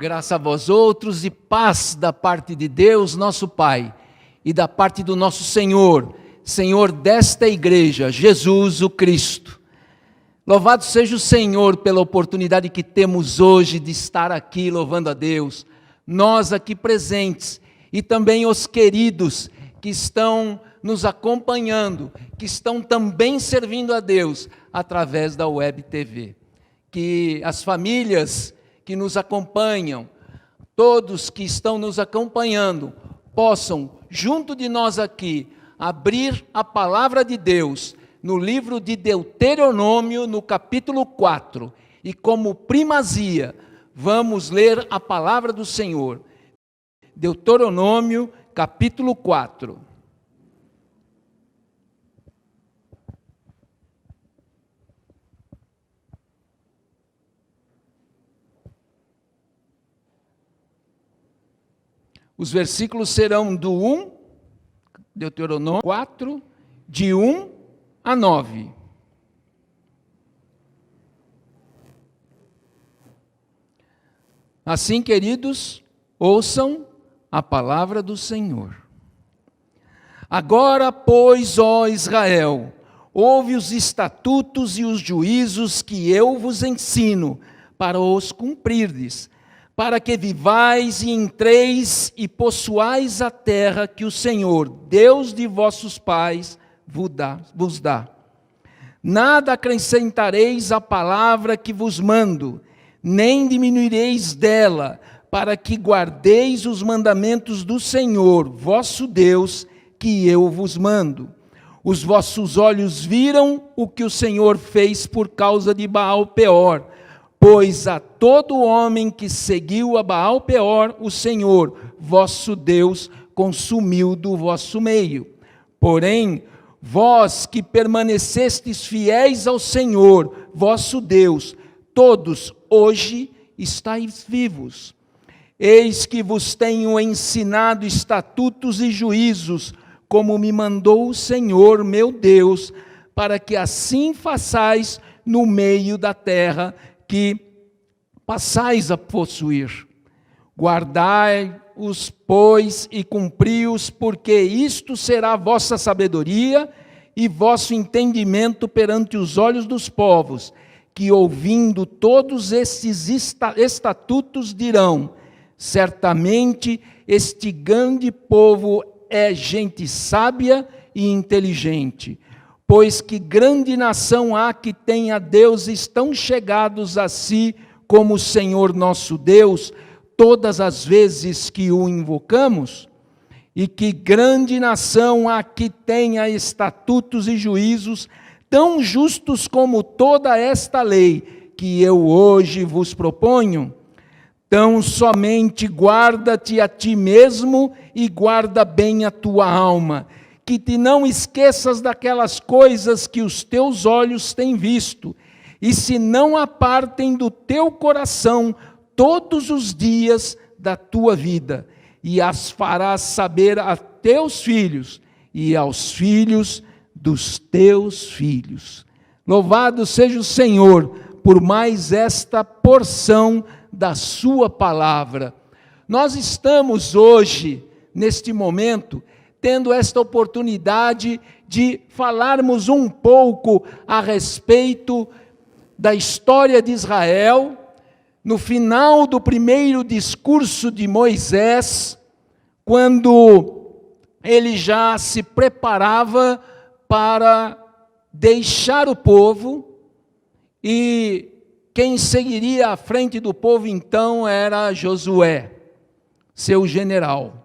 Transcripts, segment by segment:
Graça a vós outros e paz da parte de Deus, nosso Pai, e da parte do nosso Senhor, Senhor desta igreja, Jesus o Cristo. Louvado seja o Senhor pela oportunidade que temos hoje de estar aqui louvando a Deus, nós aqui presentes e também os queridos que estão nos acompanhando, que estão também servindo a Deus através da Web TV. Que as famílias que nos acompanham, todos que estão nos acompanhando, possam, junto de nós aqui, abrir a palavra de Deus no livro de Deuteronômio, no capítulo 4, e como primazia, vamos ler a palavra do Senhor. Deuteronômio, capítulo 4. Os versículos serão do 1, Deuteronômio 4, de 1 a 9. Assim, queridos, ouçam a palavra do Senhor. Agora, pois, ó Israel, ouve os estatutos e os juízos que eu vos ensino, para os cumprirdes, para que vivais e entreis e possuais a terra que o Senhor, Deus de vossos pais, vos dá. Nada acrescentareis à palavra que vos mando, nem diminuireis dela, para que guardeis os mandamentos do Senhor, vosso Deus, que eu vos mando. Os vossos olhos viram o que o Senhor fez por causa de Baal-peor, pois a todo homem que seguiu a Baal-peor, o Senhor, vosso Deus, consumiu do vosso meio. Porém, vós que permanecestes fiéis ao Senhor, vosso Deus, todos hoje estáis vivos. Eis que vos tenho ensinado estatutos e juízos, como me mandou o Senhor, meu Deus, para que assim façais no meio da terra que passais a possuir. Guardai-os, pois, e cumpri-os, porque isto será vossa sabedoria e vosso entendimento perante os olhos dos povos, que ouvindo todos estes estatutos dirão: certamente este grande povo é gente sábia e inteligente. Pois que grande nação há que tenha deuses tão chegados a si como o Senhor nosso Deus, todas as vezes que o invocamos? E que grande nação há que tenha estatutos e juízos tão justos como toda esta lei que eu hoje vos proponho? Tão somente guarda-te a ti mesmo e guarda bem a tua alma, que te não esqueças daquelas coisas que os teus olhos têm visto, e se não apartem do teu coração todos os dias da tua vida, e as farás saber a teus filhos e aos filhos dos teus filhos. Louvado seja o Senhor por mais esta porção da sua palavra. Nós estamos hoje, neste momento, tendo esta oportunidade de falarmos um pouco a respeito da história de Israel, no final do primeiro discurso de Moisés, quando ele já se preparava para deixar o povo, e quem seguiria à frente do povo então era Josué, seu general.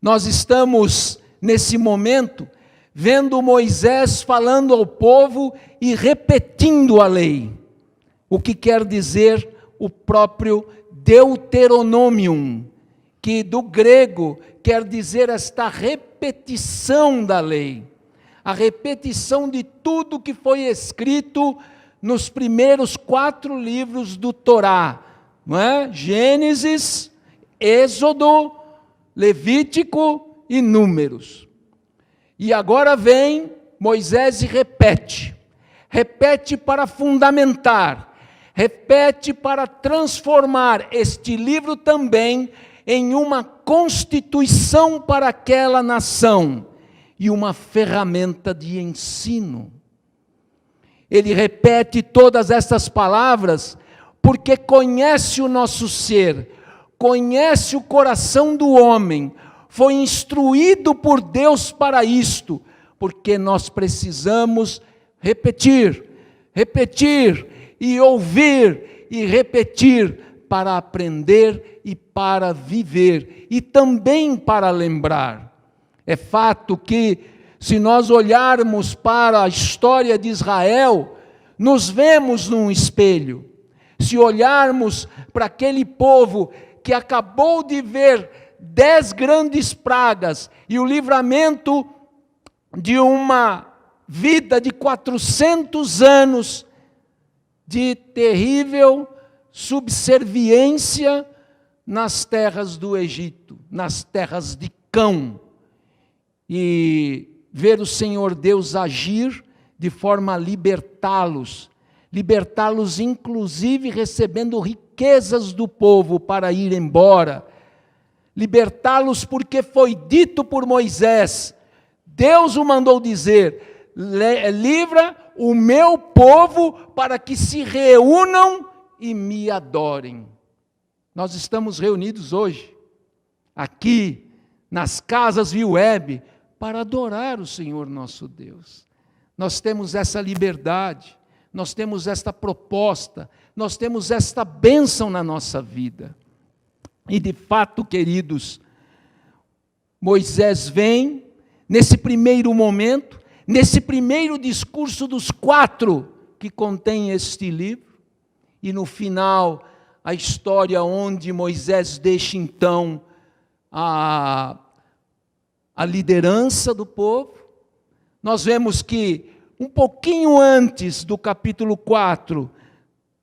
Nós estamos, nesse momento, vendo Moisés falando ao povo e repetindo a lei. O que quer dizer o próprio Deuteronomium, que do grego quer dizer esta repetição da lei. A repetição de tudo que foi escrito nos primeiros 4 livros do Torá, não é? Gênesis, Êxodo, Levítico e Números. E agora vem Moisés e repete para fundamentar, repete para transformar este livro também em uma constituição para aquela nação e uma ferramenta de ensino. Ele repete todas essas palavras porque conhece o nosso ser, conhece o coração do homem, foi instruído por Deus para isto, porque nós precisamos repetir e ouvir e repetir para aprender e para viver e também para lembrar. É fato que, se nós olharmos para a história de Israel, nos vemos num espelho. Se olharmos para aquele povo que acabou de ver 10 grandes pragas e o livramento de uma vida de 400 anos de terrível subserviência nas terras do Egito, nas terras de Cão, e ver o Senhor Deus agir de forma a libertá-los inclusive recebendo riquezas do povo para ir embora, libertá-los porque foi dito por Moisés, Deus o mandou dizer, livra o meu povo para que se reúnam e me adorem. Nós estamos reunidos hoje, aqui, nas casas via web, para adorar o Senhor nosso Deus. Nós temos essa liberdade, nós temos esta proposta, nós temos esta bênção na nossa vida. E de fato, queridos, Moisés vem, nesse primeiro momento, nesse primeiro discurso dos 4 que contém este livro, e no final, a história onde Moisés deixa então a liderança do povo. Nós vemos que um pouquinho antes do capítulo 4,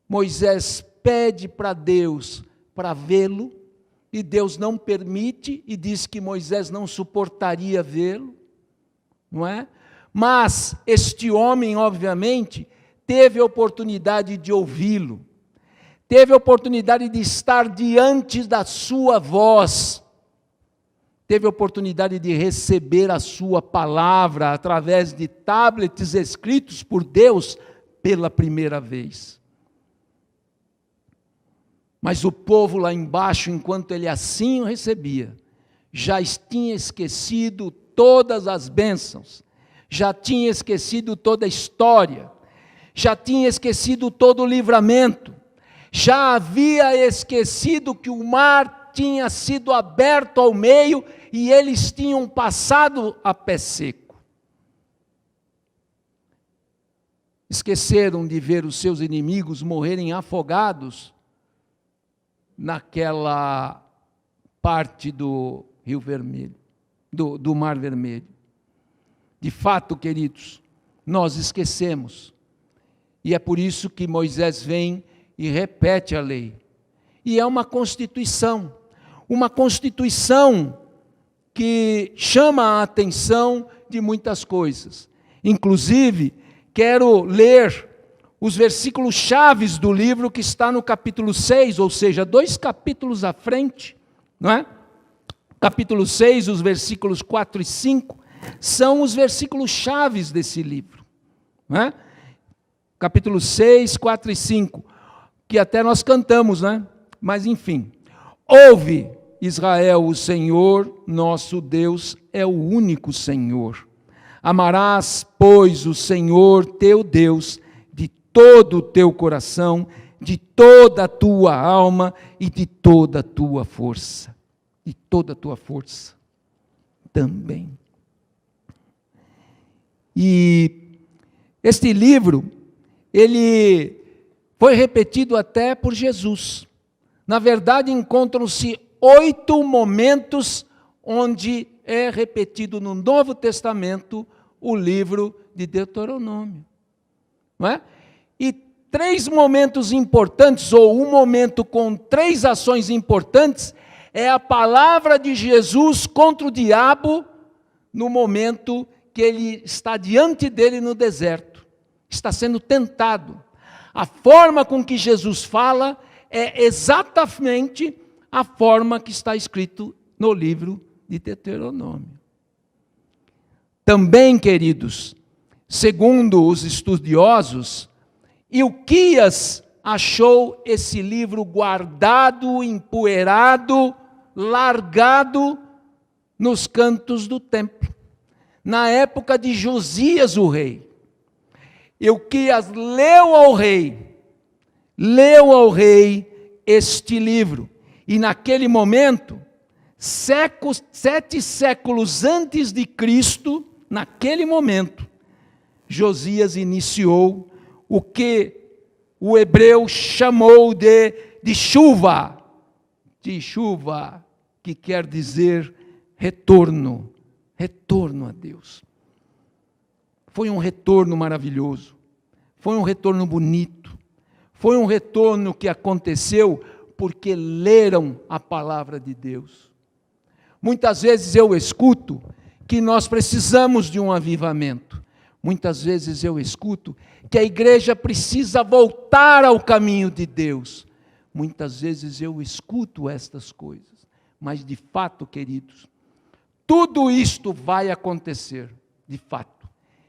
Moisés pede para Deus para vê-lo, e Deus não permite, e diz que Moisés não suportaria vê-lo, não é? Mas este homem, obviamente, teve a oportunidade de ouvi-lo, teve a oportunidade de estar diante da sua voz, teve a oportunidade de receber a sua palavra através de tablets escritos por Deus pela primeira vez. Mas o povo lá embaixo, enquanto ele assim o recebia, já tinha esquecido todas as bênçãos, já tinha esquecido toda a história, já tinha esquecido todo o livramento, já havia esquecido que o mar tinha sido aberto ao meio e eles tinham passado a pé seco. Esqueceram de ver os seus inimigos morrerem afogados naquela parte do Rio Vermelho, do Mar Vermelho. De fato, queridos, nós esquecemos. E é por isso que Moisés vem e repete a lei. E é uma constituição que chama a atenção de muitas coisas. Inclusive, quero ler os versículos chaves do livro que está no capítulo 6, ou seja, 2 capítulos à frente, não é? Capítulo 6, os versículos 4 e 5, são os versículos chaves desse livro, não é? Capítulo 6, 4 e 5, que até nós cantamos, né? Mas enfim, ouve, Israel, o Senhor nosso Deus é o único Senhor. Amarás, pois, o Senhor teu Deus de todo o teu coração, de toda a tua alma e de toda a tua força. De toda a tua força também. E este livro, ele foi repetido até por Jesus. Na verdade, encontram-se 8 momentos onde é repetido no Novo Testamento o livro de Deuteronômio, não é? E 3 momentos importantes, ou um momento com 3 ações importantes, é a palavra de Jesus contra o diabo no momento que ele está diante dele no deserto, está sendo tentado. A forma com que Jesus fala é exatamente a forma que está escrito no livro de Deuteronômio. Também, queridos, segundo os estudiosos, Ilquias achou esse livro guardado, empoeirado, largado nos cantos do templo, na época de Josias o rei. Ilquias leu ao rei este livro, e naquele momento, 7 séculos antes de Cristo, naquele momento, Josias iniciou o que o hebreu chamou de chuva, que quer dizer retorno a Deus. Foi um retorno maravilhoso, foi um retorno bonito, foi um retorno que aconteceu porque leram a palavra de Deus. Muitas vezes eu escuto que nós precisamos de um avivamento. Muitas vezes eu escuto que a igreja precisa voltar ao caminho de Deus. Muitas vezes eu escuto estas coisas. Mas de fato, queridos, tudo isto vai acontecer, de fato.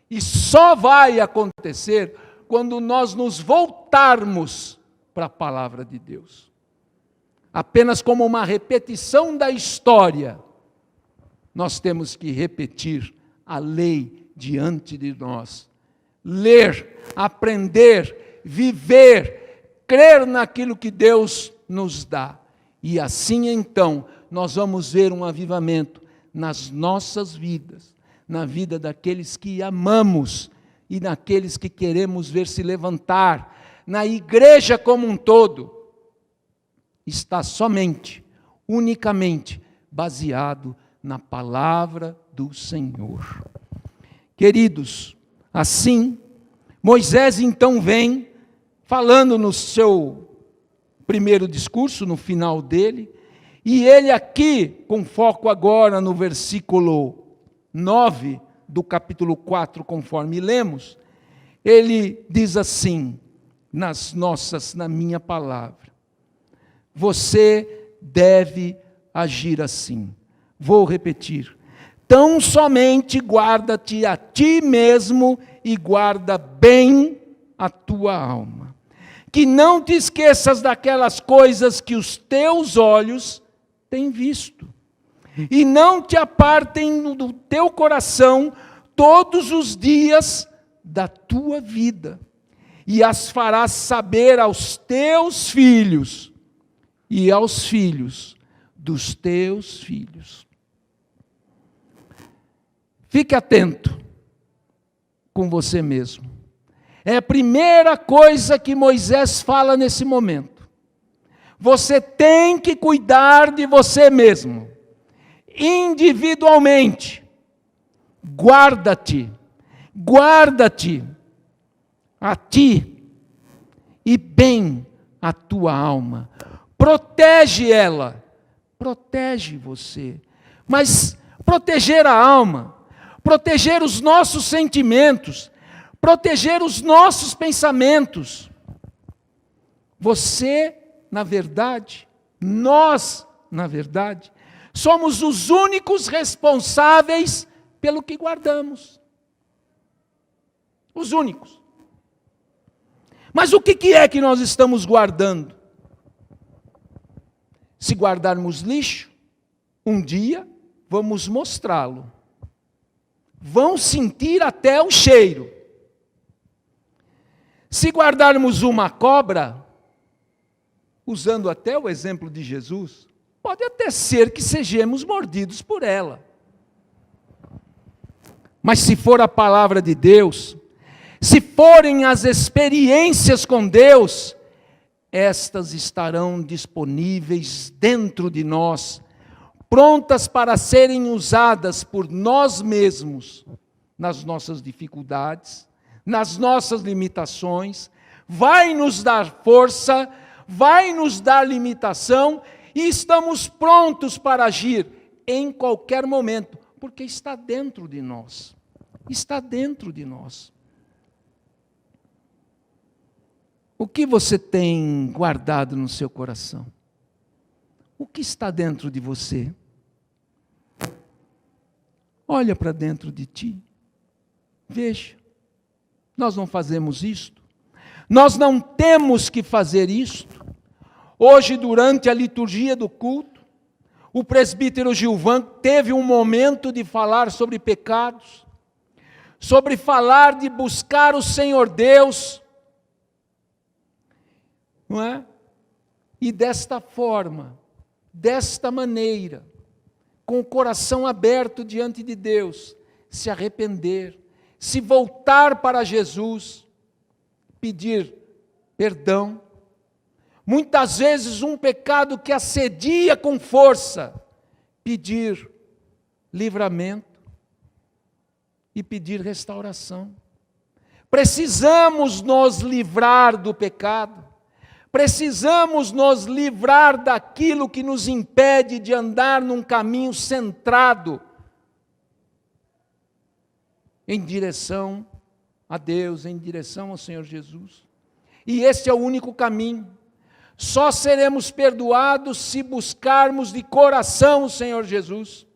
E só vai acontecer quando nós nos voltarmos para a palavra de Deus. Apenas como uma repetição da história, nós temos que repetir a lei diante de nós. Ler, aprender, viver, crer naquilo que Deus nos dá. E assim então, nós vamos ver um avivamento nas nossas vidas, na vida daqueles que amamos e naqueles que queremos ver se levantar, na igreja como um todo. Está somente, unicamente, baseado na palavra do Senhor. Queridos, assim, Moisés então vem, falando no seu primeiro discurso, no final dele, e ele aqui, com foco agora no versículo 9 do capítulo 4, conforme lemos, ele diz assim, na minha palavra: você deve agir assim. Vou repetir. Tão somente guarda-te a ti mesmo e guarda bem a tua alma. Que não te esqueças daquelas coisas que os teus olhos têm visto. E não te apartem do teu coração todos os dias da tua vida. E as farás saber aos teus filhos e aos filhos dos teus filhos. Fique atento com você mesmo. É a primeira coisa que Moisés fala nesse momento. Você tem que cuidar de você mesmo, individualmente. Guarda-te a ti e bem a tua alma. Protege ela, protege você. Mas proteger a alma, proteger os nossos sentimentos, proteger os nossos pensamentos. Você, na verdade, nós, na verdade, somos os únicos responsáveis pelo que guardamos. Os únicos. Mas o que é que nós estamos guardando? Se guardarmos lixo, um dia vamos mostrá-lo. Vão sentir até o cheiro. Se guardarmos uma cobra, usando até o exemplo de Jesus, pode até ser que sejamos mordidos por ela. Mas se for a palavra de Deus, se forem as experiências com Deus, estas estarão disponíveis dentro de nós, prontas para serem usadas por nós mesmos, nas nossas dificuldades, nas nossas limitações, vai nos dar força, vai nos dar limitação, e estamos prontos para agir em qualquer momento, porque está dentro de nós. Está dentro de nós. O que você tem guardado no seu coração? O que está dentro de você? Olha para dentro de ti. Veja. Nós não fazemos isto. Nós não temos que fazer isto. Hoje, durante a liturgia do culto, o presbítero Gilvan teve um momento de falar sobre pecados, sobre falar de buscar o Senhor Deus, não é? E desta forma, desta maneira, com o coração aberto diante de Deus, se arrepender, se voltar para Jesus, pedir perdão. Muitas vezes um pecado que assedia com força, pedir livramento e pedir restauração. Precisamos nos livrar do pecado, precisamos nos livrar daquilo que nos impede de andar num caminho centrado em direção a Deus, em direção ao Senhor Jesus. E esse é o único caminho. Só seremos perdoados se buscarmos de coração o Senhor Jesus.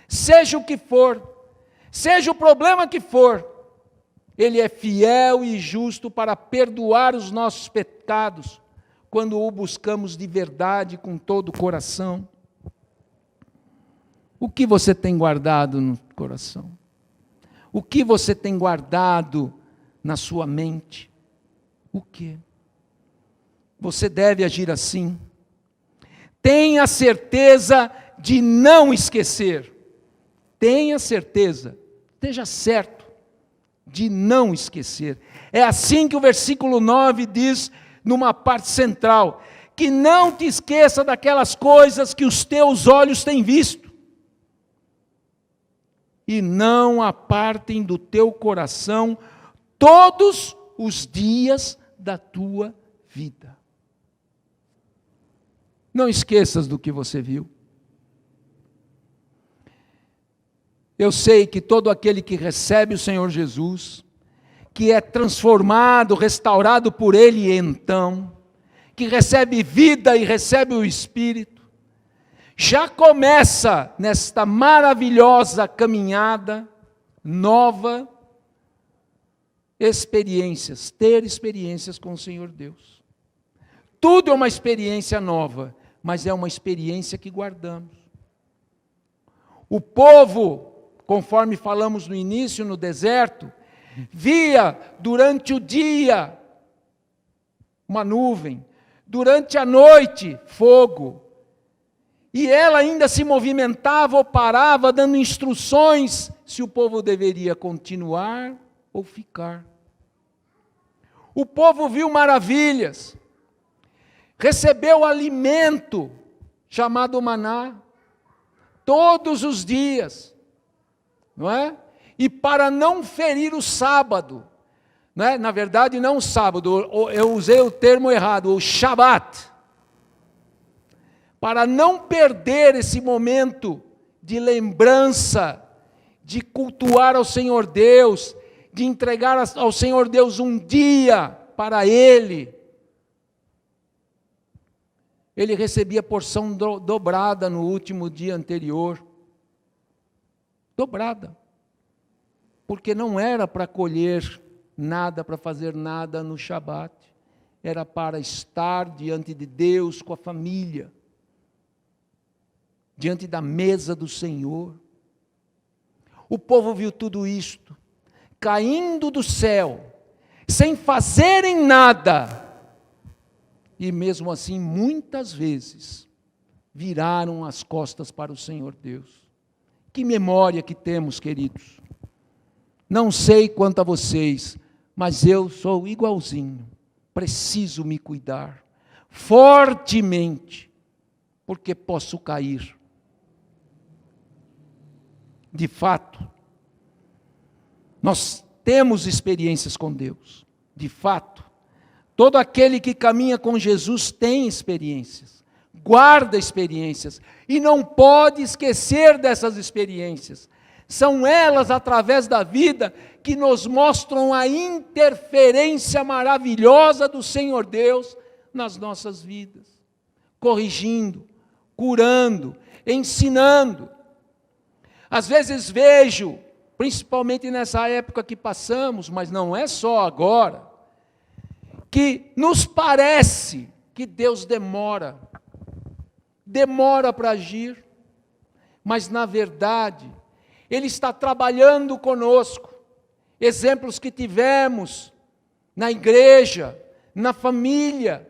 Seja o que for, seja o problema que for, Ele é fiel e justo para perdoar os nossos pecados, quando o buscamos de verdade, com todo o coração. O que você tem guardado no coração? O que você tem guardado na sua mente? O que? Você deve agir assim. Tenha certeza de não esquecer. Tenha certeza, esteja certo de não esquecer. É assim que o versículo 9 diz, numa parte central, que não te esqueça daquelas coisas que os teus olhos têm visto, e não apartem do teu coração todos os dias da tua vida. Não esqueças do que você viu. Eu sei que todo aquele que recebe o Senhor Jesus, que é transformado, restaurado por Ele então, que recebe vida e recebe o Espírito, já começa nesta maravilhosa caminhada nova, ter experiências com o Senhor Deus. Tudo é uma experiência nova, mas é uma experiência que guardamos. O povo, conforme falamos no início, no deserto, via durante o dia uma nuvem, durante a noite fogo, e ela ainda se movimentava ou parava, dando instruções se o povo deveria continuar ou ficar. O povo viu maravilhas, recebeu alimento chamado maná, todos os dias, não é? E para não ferir o sábado, não é? Na verdade não o sábado, eu usei o termo errado, o Shabat, para não perder esse momento de lembrança, de cultuar ao Senhor Deus, de entregar ao Senhor Deus um dia para Ele. Ele recebia porção dobrada no último dia anterior. Dobrada. Porque não era para colher nada, para fazer nada no Shabat. Era para estar diante de Deus com a família. Diante da mesa do Senhor. O povo viu tudo isto, caindo do céu, sem fazerem nada. E mesmo assim, muitas vezes, viraram as costas para o Senhor Deus. Que memória que temos, queridos. Não sei quanto a vocês, mas eu sou igualzinho. Preciso me cuidar, fortemente, porque posso cair. De fato, nós temos experiências com Deus. De fato. Todo aquele que caminha com Jesus tem experiências, guarda experiências, e não pode esquecer dessas experiências. São elas, através da vida, que nos mostram a interferência maravilhosa do Senhor Deus nas nossas vidas, corrigindo, curando, ensinando. Às vezes vejo, principalmente nessa época que passamos, mas não é só agora, que nos parece que Deus demora para agir, mas na verdade, Ele está trabalhando conosco. Exemplos que tivemos na igreja, na família.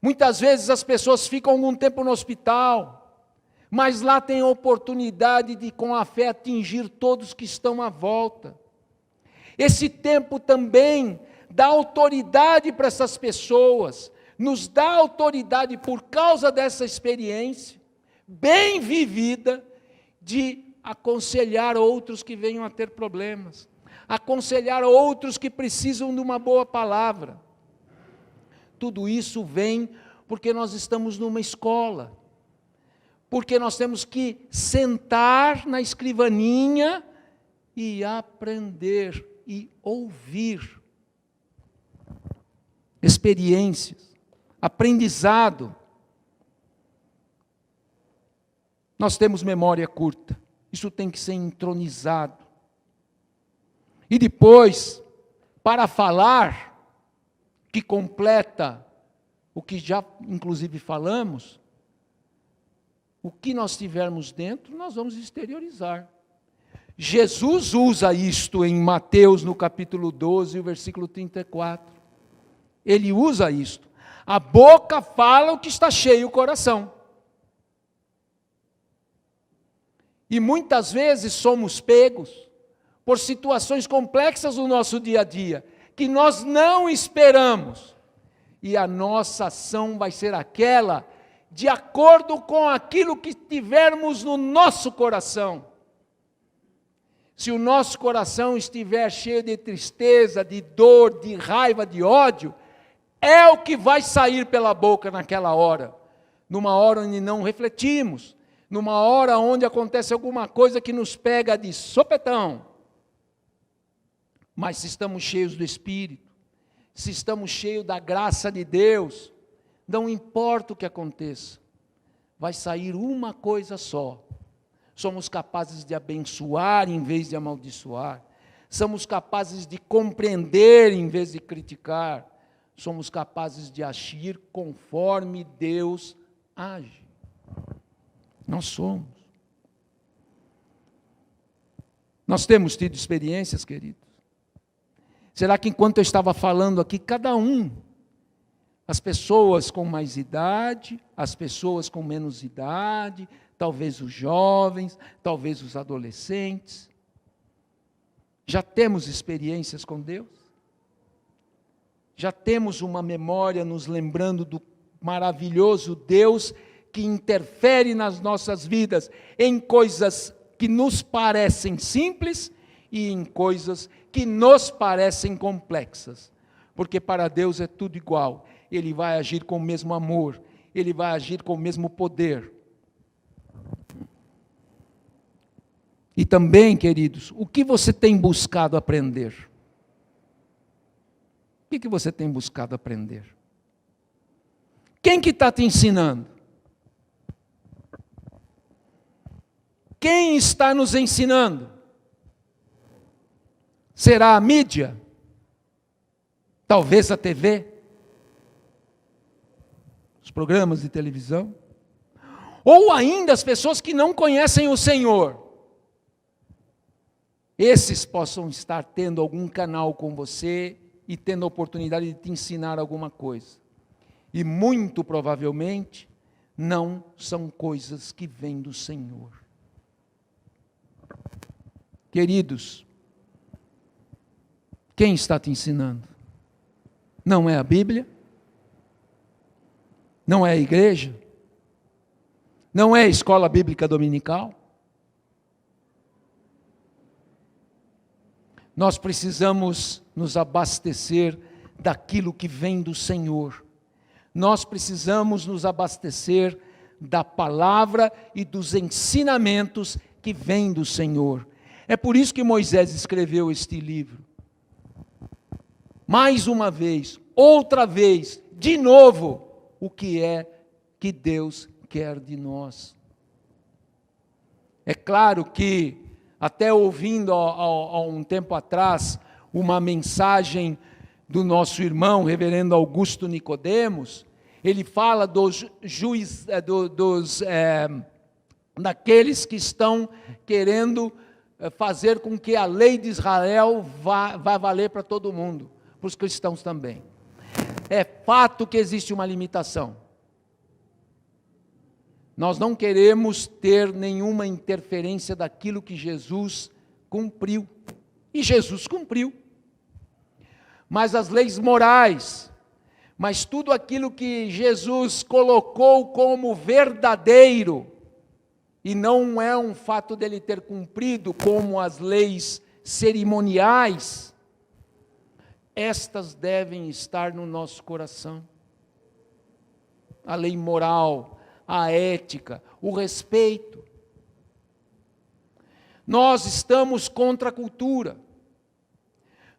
Muitas vezes as pessoas ficam algum tempo no hospital, mas lá tem a oportunidade de, com a fé, atingir todos que estão à volta. Esse tempo também dá autoridade para essas pessoas, nos dá autoridade por causa dessa experiência bem vivida, de aconselhar outros que venham a ter problemas, aconselhar outros que precisam de uma boa palavra. Tudo isso vem porque nós estamos numa escola, porque nós temos que sentar na escrivaninha e aprender e ouvir. Experiências, aprendizado. Nós temos memória curta, isso tem que ser entronizado. E depois, para falar, que completa o que já inclusive falamos, o que nós tivermos dentro, nós vamos exteriorizar. Jesus usa isto em Mateus, no capítulo 12, o versículo 34. Ele usa isto. A boca fala o que está cheio o coração. E muitas vezes somos pegos por situações complexas do nosso dia a dia, que nós não esperamos. E a nossa ação vai ser aquela de acordo com aquilo que tivermos no nosso coração. Se o nosso coração estiver cheio de tristeza, de dor, de raiva, de ódio, é o que vai sair pela boca naquela hora. Numa hora onde não refletimos, numa hora onde acontece alguma coisa que nos pega de sopetão. Mas se estamos cheios do Espírito, se estamos cheios da graça de Deus, não importa o que aconteça, vai sair uma coisa só. Somos capazes de abençoar em vez de amaldiçoar. Somos capazes de compreender em vez de criticar. Somos capazes de agir conforme Deus age. Nós somos. Nós temos tido experiências, queridos. Será que enquanto eu estava falando aqui, cada um, as pessoas com mais idade, as pessoas com menos idade, talvez os jovens, talvez os adolescentes, já temos experiências com Deus? Já temos uma memória nos lembrando do maravilhoso Deus que interfere nas nossas vidas em coisas que nos parecem simples e em coisas que nos parecem complexas. Porque para Deus é tudo igual. Ele vai agir com o mesmo amor, Ele vai agir com o mesmo poder. E também, queridos, o que você tem buscado aprender? O que você tem buscado aprender? Quem que está te ensinando? Quem está nos ensinando? Será a mídia? Talvez a TV? Os programas de televisão? Ou ainda as pessoas que não conhecem o Senhor? Esses possam estar tendo algum canal com você e tendo a oportunidade de te ensinar alguma coisa. E muito provavelmente não são coisas que vêm do Senhor. Queridos, quem está te ensinando? Não é a Bíblia? Não é a igreja? Não é a escola bíblica dominical? Nós precisamos nos abastecer daquilo que vem do Senhor. Nós precisamos nos abastecer da palavra e dos ensinamentos que vem do Senhor. É por isso que Moisés escreveu este livro. Mais uma vez, outra vez, de novo, o que é que Deus quer de nós. É claro que, até ouvindo há um tempo atrás, uma mensagem do nosso irmão, reverendo Augusto Nicodemos, ele fala daqueles que estão querendo fazer com que a lei de Israel vá valer para todo mundo, para os cristãos também. É fato que existe uma limitação. Nós não queremos ter nenhuma interferência daquilo que Jesus cumpriu. E Jesus cumpriu. Mas as leis morais, mas tudo aquilo que Jesus colocou como verdadeiro, e não é um fato dele ter cumprido como as leis cerimoniais, estas devem estar no nosso coração. A lei moral, a ética, o respeito. Nós estamos contra a cultura.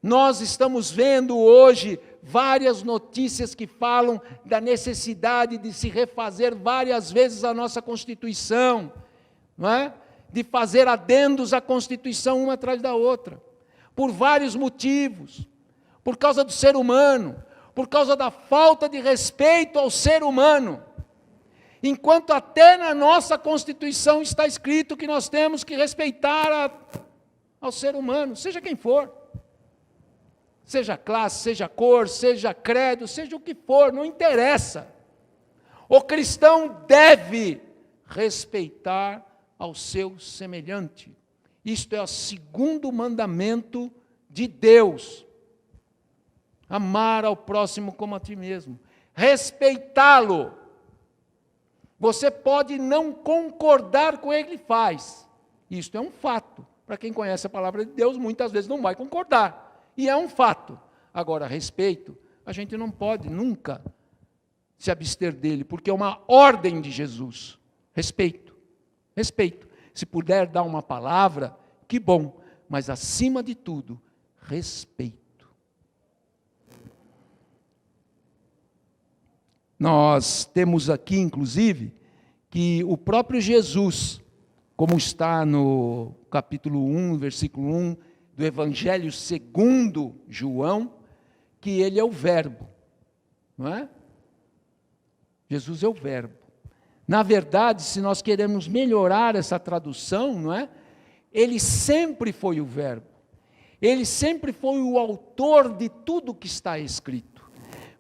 Nós estamos vendo hoje várias notícias que falam da necessidade de se refazer várias vezes a nossa Constituição, não é? De fazer adendos à Constituição uma atrás da outra, por vários motivos, por causa do ser humano, por causa da falta de respeito ao ser humano, enquanto até na nossa Constituição está escrito que nós temos que respeitar ao ser humano, seja quem for. Seja classe, seja cor, seja credo, seja o que for, não interessa. O cristão deve respeitar ao seu semelhante. Isto é o segundo mandamento de Deus. Amar ao próximo como a ti mesmo. Respeitá-lo. Você pode não concordar com o que ele faz. Isto é um fato. Para quem conhece a palavra de Deus, muitas vezes não vai concordar. E é um fato. Agora, respeito, a gente não pode nunca se abster dele, porque é uma ordem de Jesus. Respeito, respeito. Se puder dar uma palavra, que bom, mas acima de tudo, respeito. Nós temos aqui, inclusive, que o próprio Jesus, como está no capítulo 1, versículo 1, do Evangelho segundo João, que ele é o verbo, não é? Jesus é o verbo. Na verdade, se nós queremos melhorar essa tradução, não é? Ele sempre foi o verbo. Ele sempre foi o autor de tudo que está escrito.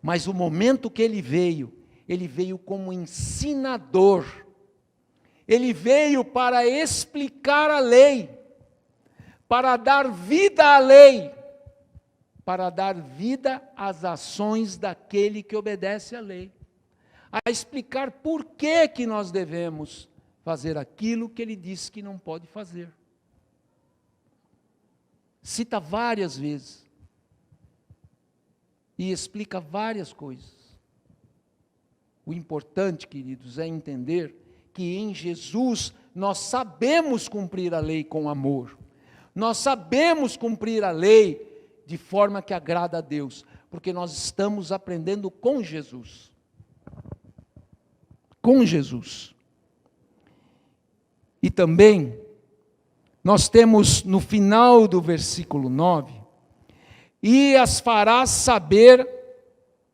Mas o momento que ele veio como ensinador. Ele veio para explicar a lei, para dar vida à lei, para dar vida às ações daquele que obedece à lei, a explicar por que nós devemos fazer aquilo que ele disse que não pode fazer. Cita várias vezes e explica várias coisas. O importante, queridos, é entender que em Jesus nós sabemos cumprir a lei com amor. Nós sabemos cumprir a lei de forma que agrada a Deus, porque nós estamos aprendendo com Jesus. Com Jesus. E também, nós temos no final do versículo 9, e as farás saber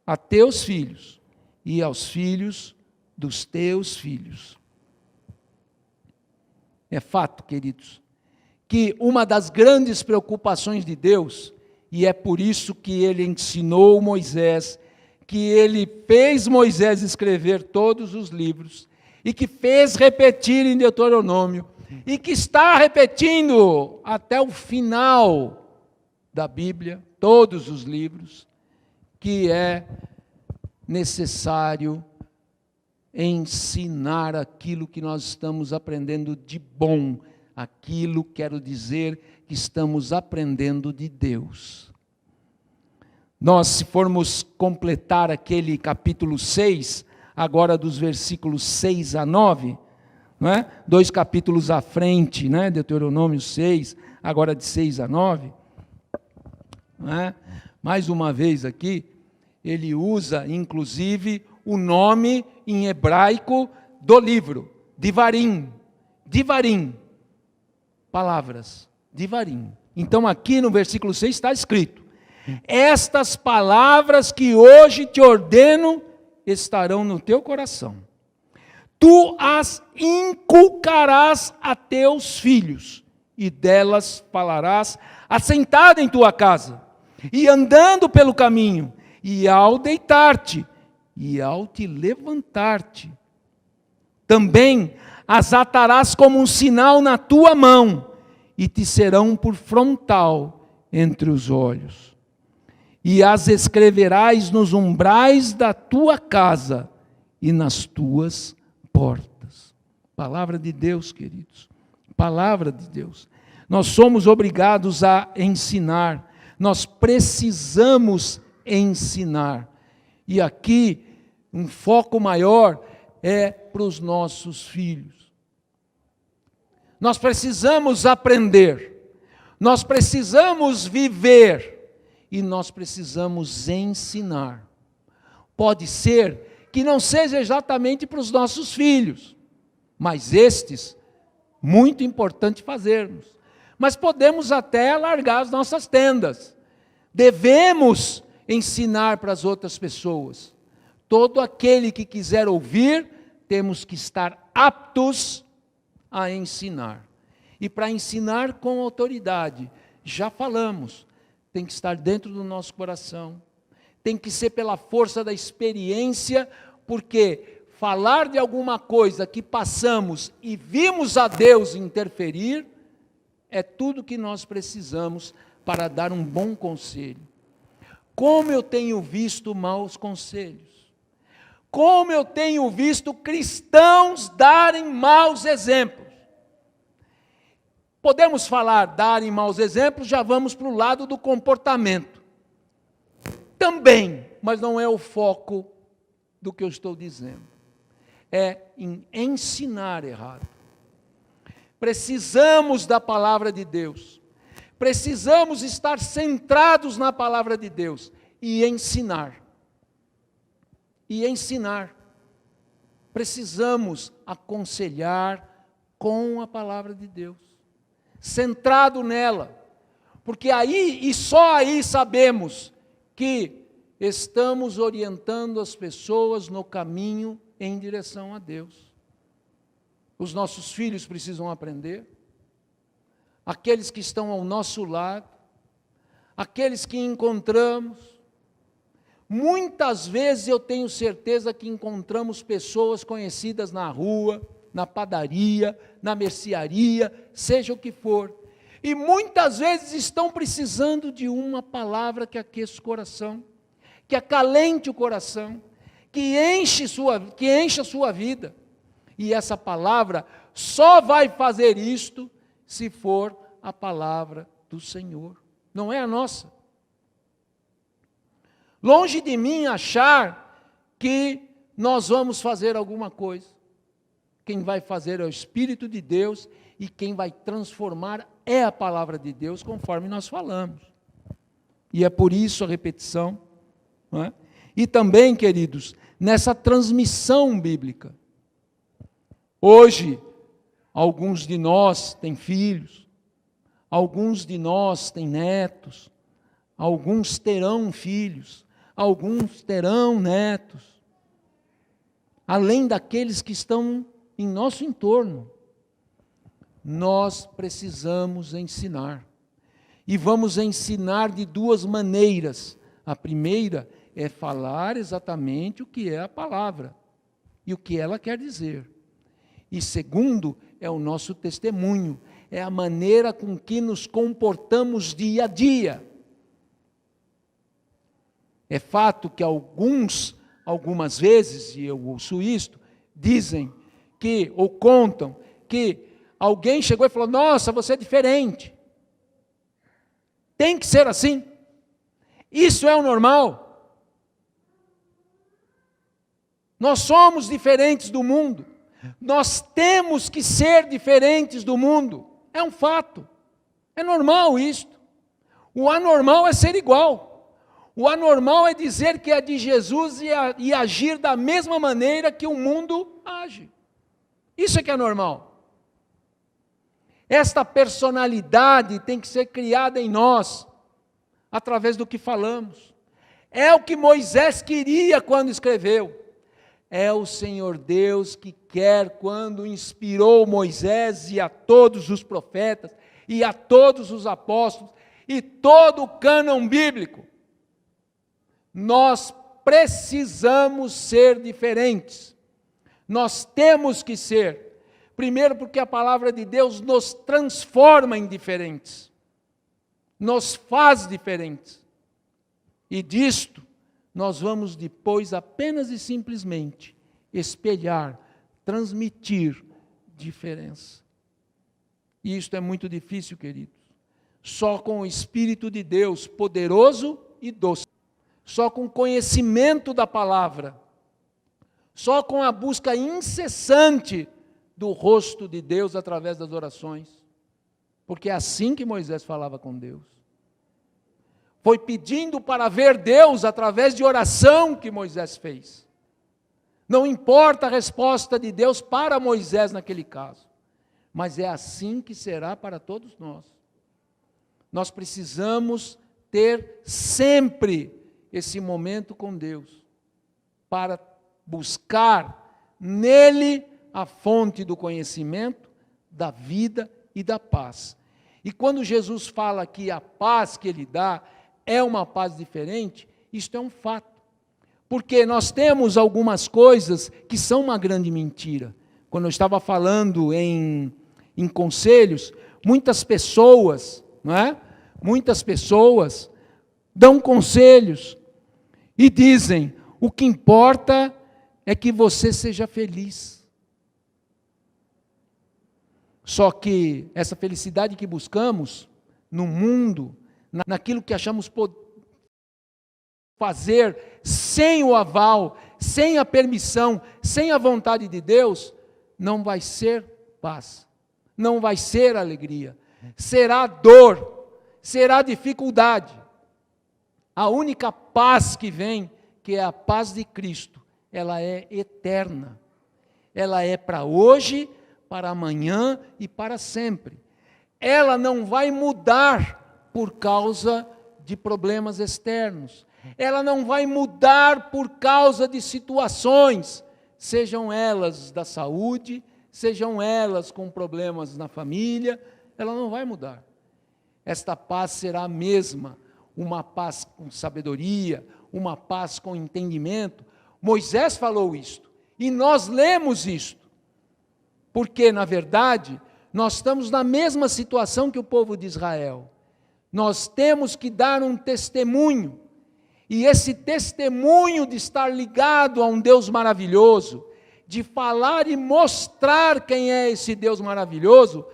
a teus filhos, e aos filhos dos teus filhos. É fato, queridos, que uma das grandes preocupações de Deus, e é por isso que ele ensinou Moisés, que ele fez Moisés escrever todos os livros, e que fez repetir em Deuteronômio, e que está repetindo até o final da Bíblia, todos os livros, que é necessário ensinar aquilo que nós estamos aprendendo de bom, aquilo, quero dizer, que estamos aprendendo de Deus. Nós, se formos completar aquele capítulo 6, agora dos versículos 6 a 9, não é? 2 capítulos à frente, né? Deuteronômio 6, agora de 6 a 9. Não é? Mais uma vez aqui, ele usa, inclusive, o nome em hebraico do livro, Devarim. Devarim. Palavras. Devarim. Então, aqui no versículo 6 está escrito: estas palavras que hoje te ordeno estarão no teu coração. Tu as inculcarás a teus filhos, e delas falarás assentado em tua casa, e andando pelo caminho, e ao deitar-te, e ao te levantar-te. Também as atarás como um sinal na tua mão, e te serão por frontal entre os olhos. E as escreverás nos umbrais da tua casa e nas tuas portas. Palavra de Deus, queridos. Palavra de Deus. Nós somos obrigados a ensinar. Nós precisamos ensinar. E aqui, um foco maior é para os nossos filhos. Nós precisamos aprender. Nós precisamos viver. E nós precisamos ensinar. Pode ser que não seja exatamente para os nossos filhos, mas estes, muito importante fazermos. Mas podemos até alargar as nossas tendas. Devemos ensinar para as outras pessoas. Todo aquele que quiser ouvir, temos que estar aptos a ensinar. E para ensinar com autoridade, já falamos, tem que estar dentro do nosso coração, tem que ser pela força da experiência, porque falar de alguma coisa que passamos e vimos a Deus interferir, é tudo que nós precisamos para dar um bom conselho. Como eu tenho visto maus conselhos, como eu tenho visto cristãos darem maus exemplos. Podemos falar, darem maus exemplos, já vamos para o lado do comportamento. Também, mas não é o foco do que eu estou dizendo. É em ensinar errado. Precisamos da palavra de Deus. Precisamos estar centrados na palavra de Deus e ensinar. E ensinar. Precisamos aconselhar com a palavra de Deus. Centrado nela, porque aí e só aí sabemos que estamos orientando as pessoas no caminho em direção a Deus. Os nossos filhos precisam aprender, aqueles que estão ao nosso lado, aqueles que encontramos. Muitas vezes eu tenho certeza que encontramos pessoas conhecidas na rua, na padaria, na mercearia, seja o que for. E muitas vezes estão precisando de uma palavra que aqueça o coração, que acalente o coração, que enche a sua vida. E essa palavra só vai fazer isto se for a palavra do Senhor, não é a nossa. Longe de mim achar que nós vamos fazer alguma coisa. Quem vai fazer é o Espírito de Deus e quem vai transformar é a palavra de Deus, conforme nós falamos. E é por isso a repetição. Não é? E também, queridos, nessa transmissão bíblica. Hoje, alguns de nós têm filhos, alguns de nós têm netos, alguns terão filhos, alguns terão netos, além daqueles que estão em nosso entorno. Nós precisamos ensinar. E vamos ensinar de duas maneiras. A primeira é falar exatamente o que é a palavra e o que ela quer dizer. E segundo, é o nosso testemunho, é a maneira com que nos comportamos dia a dia. É fato que algumas vezes, e eu ouço isto, dizem que, ou contam, que alguém chegou e falou: nossa, você é diferente. Tem que ser assim. Isso é o normal. Nós somos diferentes do mundo. Nós temos que ser diferentes do mundo. É um fato. É normal isto. O anormal é ser igual. O anormal é dizer que é de Jesus e agir da mesma maneira que o mundo age. Isso é que é normal. Esta personalidade tem que ser criada em nós, através do que falamos. É o que Moisés queria quando escreveu. É o Senhor Deus que quer, quando inspirou Moisés e a todos os profetas, e a todos os apóstolos, e todo o cânon bíblico. Nós precisamos ser diferentes. Nós temos que ser. Primeiro, porque a palavra de Deus nos transforma em diferentes. Nos faz diferentes. E disto, nós vamos depois apenas e simplesmente espelhar, transmitir diferença. E isto é muito difícil, queridos. Só com o Espírito de Deus, poderoso e doce. Só com conhecimento da palavra. Só com a busca incessante do rosto de Deus através das orações. Porque é assim que Moisés falava com Deus. Foi pedindo para ver Deus através de oração que Moisés fez. Não importa a resposta de Deus para Moisés naquele caso, mas é assim que será para todos nós. Nós precisamos ter sempre esse momento com Deus, para buscar nele a fonte do conhecimento, da vida e da paz. E quando Jesus fala que a paz que Ele dá é uma paz diferente, isto é um fato. Porque nós temos algumas coisas que são uma grande mentira. Quando eu estava falando em conselhos, muitas pessoas, não é? Muitas pessoas dão conselhos e dizem: o que importa é que você seja feliz. Só que essa felicidade que buscamos no mundo, naquilo que achamos fazer sem o aval, sem a permissão, sem a vontade de Deus, não vai ser paz, não vai ser alegria, será dor, será dificuldade. A única paz que vem, que é a paz de Cristo, ela é eterna, ela é para hoje, para amanhã e para sempre. Ela não vai mudar por causa de problemas externos. Ela não vai mudar por causa de situações, sejam elas da saúde, sejam elas com problemas na família, ela não vai mudar. Esta paz será a mesma, uma paz com sabedoria, uma paz com entendimento. Moisés falou isto, e nós lemos isto. Porque, na verdade, nós estamos na mesma situação que o povo de Israel. Nós temos que dar um testemunho. E esse testemunho de estar ligado a um Deus maravilhoso, de falar e mostrar quem é esse Deus maravilhoso,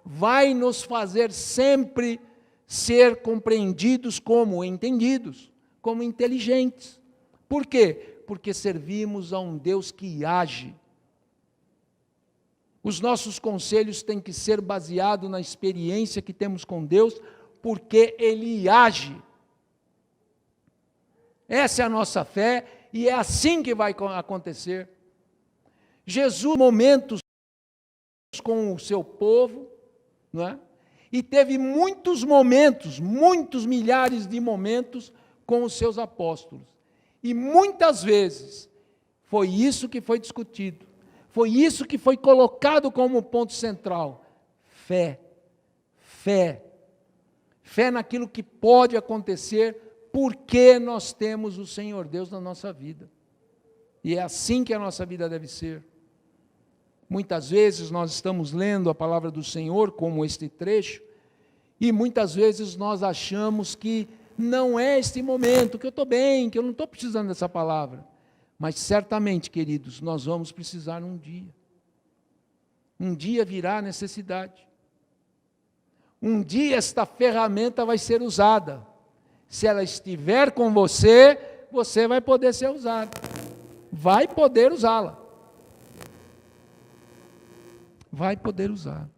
vai nos fazer sempre ser compreendidos como entendidos, como inteligentes. Por quê? Porque servimos a um Deus que age. Os nossos conselhos têm que ser baseados na experiência que temos com Deus, porque Ele age. Essa é a nossa fé, e é assim que vai acontecer. Jesus, momentos com o seu povo, não é? E teve muitos momentos, muitos milhares de momentos com os seus apóstolos. E muitas vezes foi isso que foi discutido. Foi isso que foi colocado como ponto central. Fé. Fé. Fé naquilo que pode acontecer, porque nós temos o Senhor Deus na nossa vida. E é assim que a nossa vida deve ser. Muitas vezes nós estamos lendo a palavra do Senhor, como este trecho, e muitas vezes nós achamos que não é este momento, que eu estou bem, que eu não estou precisando dessa palavra. Mas certamente, queridos, nós vamos precisar um dia. Um dia virá a necessidade. Um dia esta ferramenta vai ser usada. Se ela estiver com você, você vai poder ser usado. Vai poder usá-la. vai poder usar.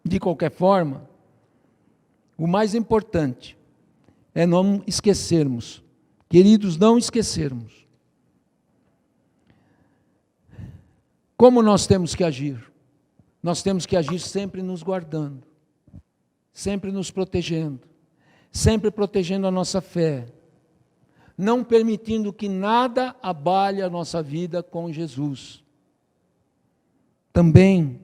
De qualquer forma, o mais importante é não esquecermos, queridos, não esquecermos. Como nós temos que agir? Nós temos que agir sempre nos guardando, sempre nos protegendo, sempre protegendo a nossa fé, não permitindo que nada abale a nossa vida com Jesus. Também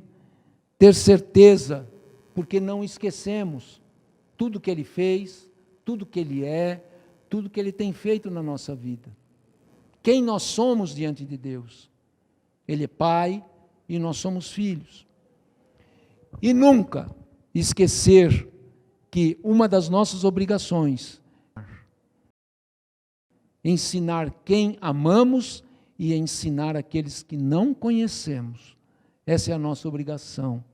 ter certeza, porque não esquecemos tudo que Ele fez, tudo que Ele é, tudo que Ele tem feito na nossa vida. Quem nós somos diante de Deus. Ele é Pai e nós somos filhos. E nunca esquecer que uma das nossas obrigações é ensinar quem amamos e ensinar aqueles que não conhecemos. Essa é a nossa obrigação.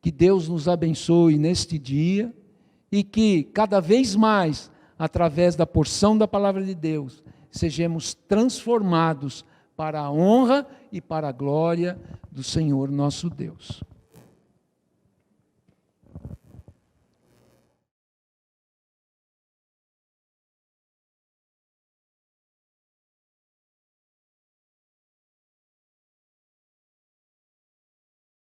Que Deus nos abençoe neste dia e que cada vez mais, através da porção da palavra de Deus, sejamos transformados para a honra e para a glória do Senhor nosso Deus.